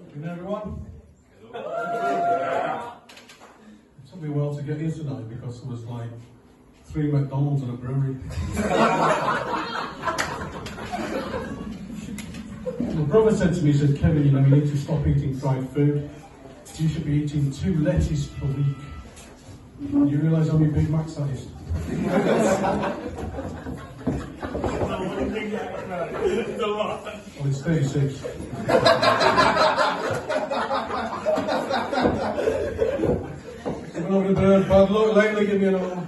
Good everyone? It took me a while to get here tonight because there was like 3 McDonald's and a brewery. My brother said to me, he said, Kevin, you know, you need to stop eating fried food. You should be eating 2 lettuce per week. You realise how many Big Macs that is? Well, it's 36. Been having a bit of bad luck lately, give me an all.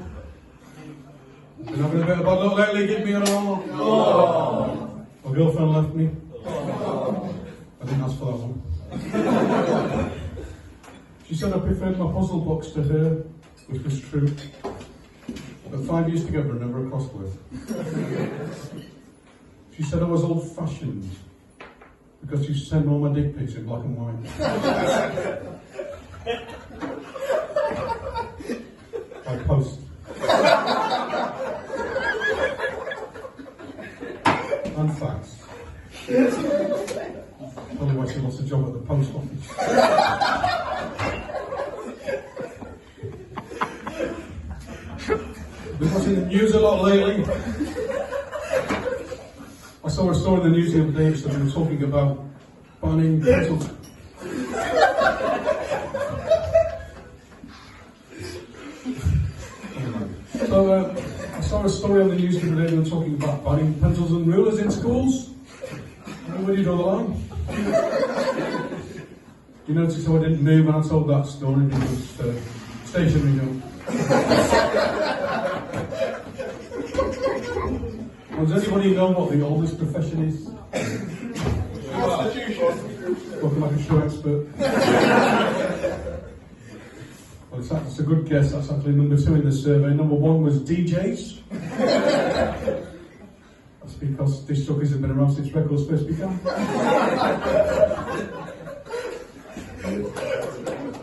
Been having a bit of bad luck lately, give me an all. Oh. My girlfriend left me. I didn't ask for that one. She said I preferred my puzzle books to her, which was true. But 5 years together and never a crossword. She said I was old-fashioned because she sent all my dick pics in black and white. By post. And fax. Probably why she lost a job at the post office. Been watching the news a lot lately. I saw a story in the news the other day that they were talking about banning pencils. I saw a story on the news the other day they were talking about banning pencils and rulers in schools. Where do you draw the line? You notice how I didn't move when I told that story because stationary note. Does anybody know what the oldest profession is? Looking like a show expert. Well, it's a good guess. That's actually number 2 in the survey. Number 1 was DJs. That's because disc jockeys have been around since records first began.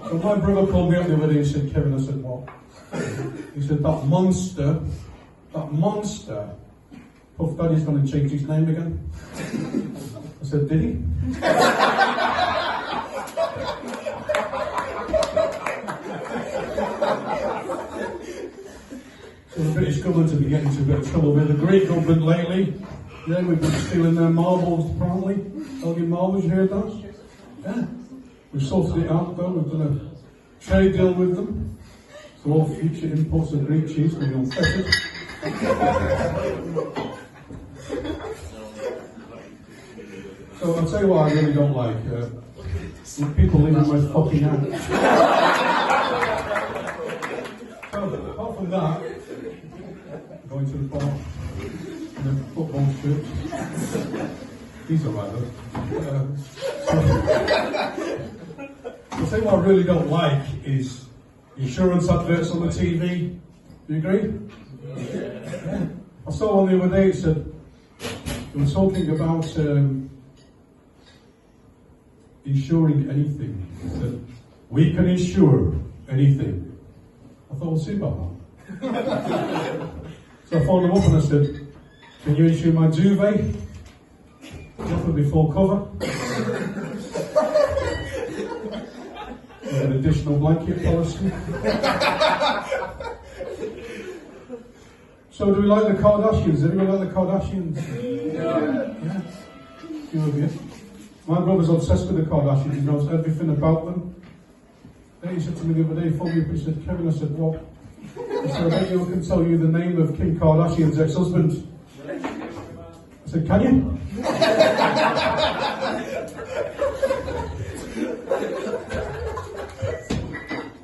So my brother called me up the other day and said, Kevin, I said, what? He said, that monster, Puff Daddy's going to change his name again. I said, did he? So the British government have been getting into a bit of trouble with the Greek government lately. Yeah, we've been stealing their marbles, apparently. Elgin marbles, you heard that? Yeah. We've sorted it out though, we've done a trade deal with them. So all future imports of Greek cheese will be unfettered. So I'll tell you what I really don't like. When people leave my fucking hand. So apart from that, going to the bar in a football shirt. These are right though. I'll tell you what I really don't like is insurance adverts on the TV. Do you agree? Yeah. I saw one the other day, it said, they were talking about insuring anything. It said, we can insure anything. I thought, we'll see about that. So I phoned them up and I said, can you insure my duvet? They offered me full cover. With an additional blanket policy. So do we like the Kardashians? Anyone like the Kardashians? Yeah. Few of you. My brother's obsessed with the Kardashians. He knows everything about them. Then he said to me the other day, he phoned me up and he said, Kevin, I said, what? He said, I bet you can tell you the name of Kim Kardashian's ex-husband. I said, can you?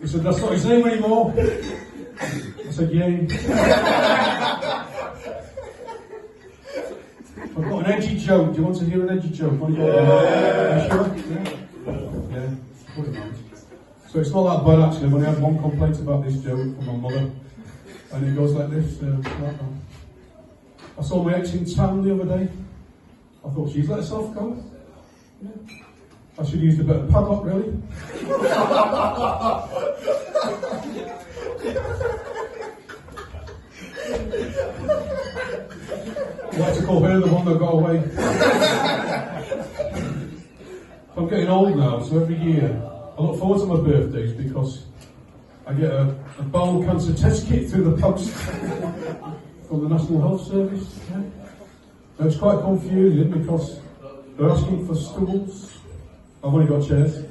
He said, that's not his name anymore. I said, yay. I've got an edgy joke. Do you want to hear an edgy joke? Want to go you sure? Yeah. Put it on. So it's not that bad actually. I've only had one complaint about this joke from my mother. And it goes like this. I saw my ex in town the other day. I thought she's let herself go. Yeah. I should have used a bit of padlock, really. I like to call her the one that got away. I'm getting old now, so every year I look forward to my birthdays because I get a bowel cancer test kit through the post from the National Health Service. Yeah. Now it's quite confusing because they're asking for stools. I've only got chairs.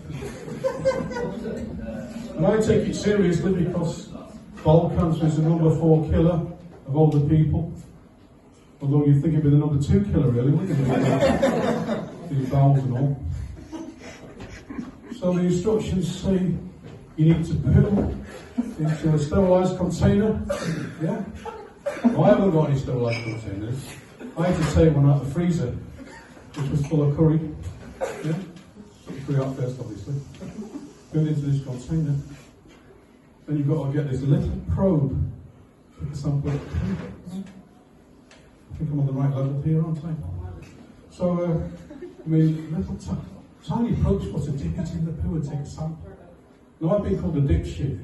And I take it seriously because bowel cancer is the number 4 killer of older people. Although you'd think it'd be the number 2 killer really, wouldn't it? These bowels and all. So the instructions say you need to poo into a sterilised container. Yeah? Well, I haven't got any sterilised containers. I had to take one out of the freezer, which was full of curry. Yeah? Curry out first, obviously. Put it into this container. Then you've got to get this little probe. Take a sample of poo. I think I'm on the right level here, aren't I? So, I mean, little tiny probes for to dip it in the poo and take a sample. Now, I've been called a dipshit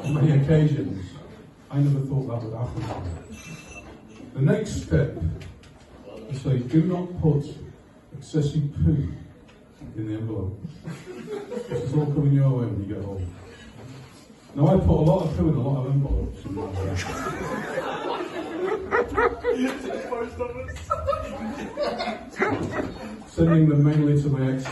on many occasions. I never thought that would happen. The next step is say, do not put excessive poo in the envelope. It's all coming your way when you get home. Now, I put a lot of poo in a lot of envelopes. Sending them mainly to my ex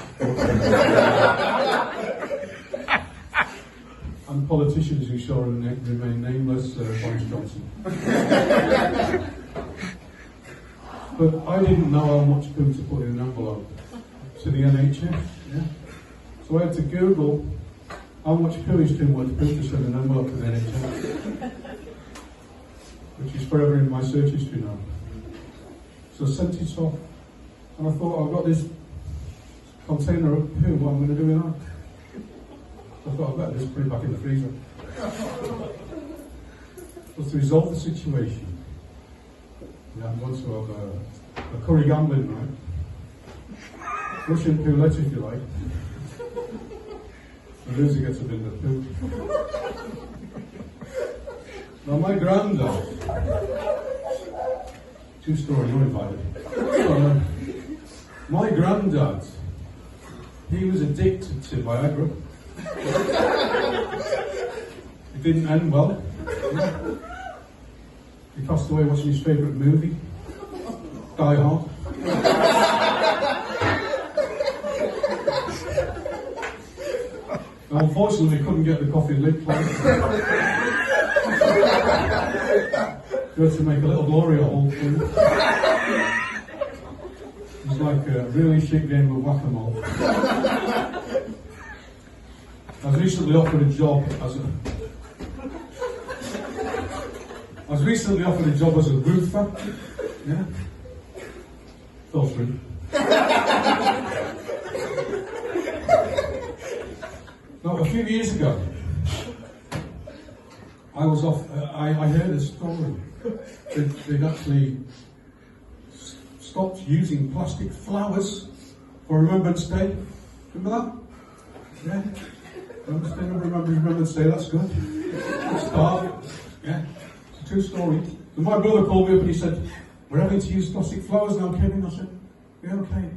and politicians who shall remain nameless, Boris Johnson. But I didn't know how much poo to put in an envelope to the NHS. Yeah? So I had to Google how much poo is too much poo to send an envelope to the NHS, which is forever in my search history now. So I sent it off, and I thought, I've got this container of poo, what am I going to do with that? I thought, I better just put it back in the freezer. But to resolve the situation, yeah, I'm going to have a curry gambling night. Russian roulette, if you like. The loser gets a bit of poo. Now, my granddad, 2-story, you're invited. My granddad, he was addicted to Viagra. It didn't end well. He passed away watching his favourite movie, Die Hard. Now, unfortunately, we couldn't get the coffee lid closed. We had to make a little Gloria hole thing. It was like a really shit game of whack-a-mole. I was recently offered a job as a roofer. Yeah. Fell through. Now, a few years ago, I was off. I heard a story. They'd actually stopped using plastic flowers for Remembrance Day. Remember that? Yeah. Remembrance Day. That's good. Good start. Yeah. It's a true story. So my brother called me up and he said, "We're having to use plastic flowers now, Kevin." I said, "Yeah, okay.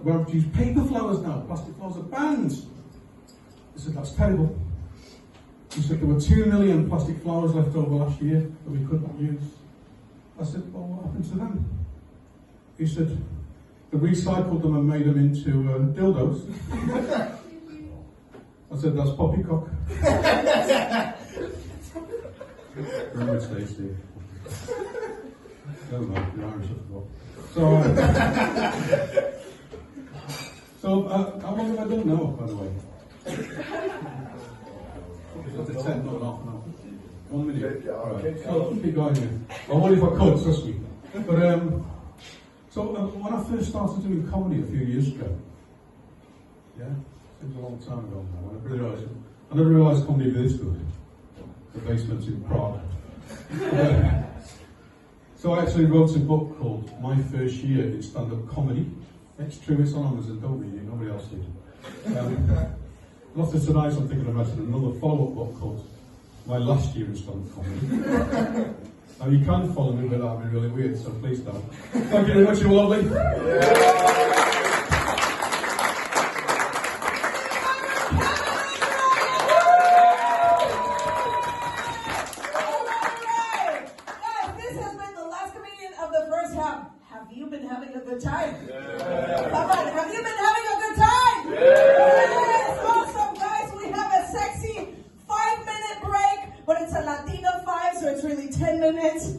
We're having to use paper flowers now. Plastic flowers are banned." He said, "That's terrible." He said, "There were 2 million plastic flowers left over last year that we couldn't use." I said, "Well, what happened to them?" He said, "They recycled them and made them into dildos." I said, "That's poppycock." Remember Stacey. No, you're Irish, I forgot. So, how long have I done now, by the way? It's a 10, not an half an hour. 1 minute. Right. So, keep going here. I wonder if I could, trust me. But, so when I first started doing comedy a few years ago, yeah, seems a long time ago now, I never realised comedy was this good. The basement in Prague. So I actually wrote a book called My First Year in Stand-Up Comedy. It's true, it's on Amazon, don't read it, nobody else did. After tonight I'm thinking of writing another follow-up book called My Last Year in Stand-Up Comedy. Now you can follow me, but that would be really weird, so please don't. Thank you very much, you were lovely. of the first half. Have you been having a good time? Come on, have you been having a good time?